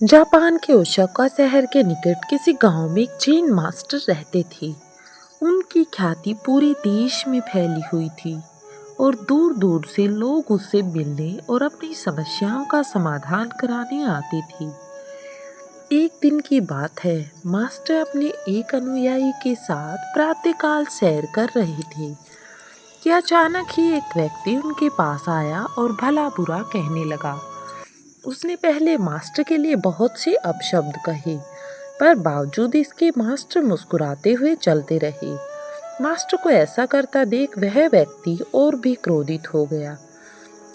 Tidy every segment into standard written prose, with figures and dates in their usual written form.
Japan के Osaka शहर के निकट किसी गांव में एक जैन मास्टर रहते थे। उनकी ख्याति पूरे देश में फैली हुई थी और दूर दूर से लोग उससे मिलने और अपनी समस्याओं का समाधान कराने आते थे। एक दिन की बात है, मास्टर अपने एक अनुयायी के साथ प्रातःकाल सैर कर रहे थे कि अचानक ही एक व्यक्ति उनके पास आया और भला बुरा कहने लगा। उसने पहले मास्टर के लिए बहुत से अपशब्द कहे, पर बावजूद इसके मास्टर मुस्कुराते हुए चलते रहे। मास्टर को ऐसा करता देख वह व्यक्ति और भी क्रोधित हो गया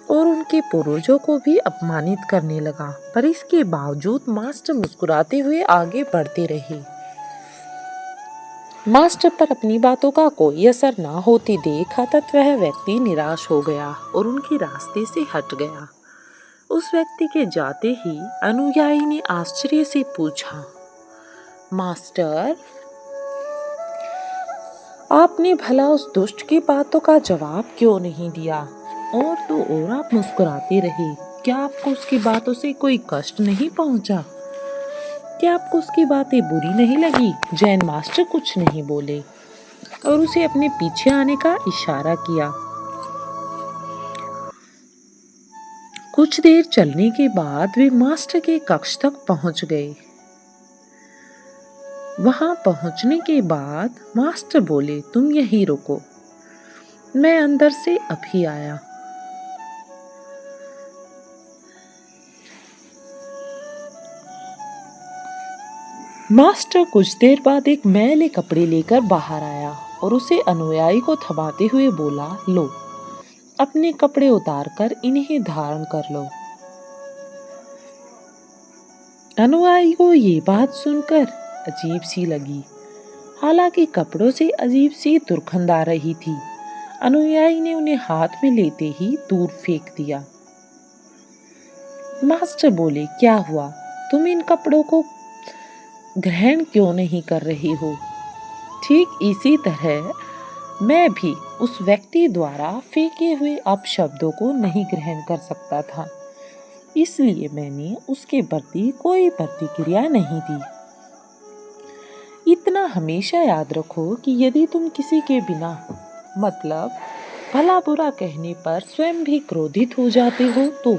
और उनके पूर्वजों को भी अपमानित करने लगा, पर इसके बावजूद मास्टर मुस्कुराते हुए आगे बढ़ते रहे। मास्टर पर अपनी बातों का कोई असर ना होते देख अंततः वह व्यक्ति निराश हो गया और उनके रास्ते से हट गया। उस व्यक्ति के जाते ही अनुयायी ने आश्चर्य से पूछा, मास्टर, आपने भला उस दुष्ट की बातों का जवाब क्यों नहीं दिया? और तो और आप मुस्कुराते रहे। क्या आपको उसकी बातों से कोई कष्ट नहीं पहुंचा? क्या आपको उसकी बातें बुरी नहीं लगी? जैन मास्टर कुछ नहीं बोले और उसे अपने पीछे आने का इशारा किया। कुछ देर चलने के बाद वे मास्टर के कक्ष तक पहुंच गए। वहां पहुंचने के बाद मास्टर बोले, तुम यहीं रुको, मैं अंदर से अभी आया। मास्टर कुछ देर बाद एक मैले कपड़े लेकर बाहर आया और उसे अनुयायी को थमाते हुए बोला, लो, अपने कपड़े उतारकर इन्हें धारण कर लो। अनुयायी को ये बात सुनकर अजीब सी लगी। हालांकि कपड़ों से अजीब सी दुर्गंध आ रही थी। अनुयायी ने उन्हें हाथ में लेते ही दूर फेंक दिया। मास्टर बोले, क्या हुआ? तुम इन कपड़ों को ग्रहण क्यों नहीं कर रही हो? ठीक इसी तरह मैं भी उस व्यक्ति द्वारा फेंके हुए अपशब्दों को नहीं ग्रहण कर सकता था, इसलिए मैंने उसके प्रति कोई प्रतिक्रिया नहीं दी। इतना हमेशा याद रखो कि यदि तुम किसी के बिना मतलब भला बुरा कहने पर स्वयं भी क्रोधित हो जाते हो तो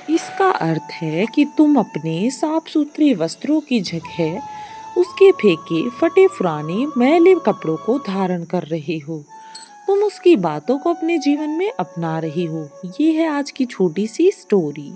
इसका अर्थ है कि तुम अपने साफ सुथरे वस्त्रों की जगह उसके फेंके फटे पुराने मैले कपड़ों को धारण कर रहे हो। तुम उसकी बातों को अपने जीवन में अपना रही हो। ये है आज की छोटी सी स्टोरी।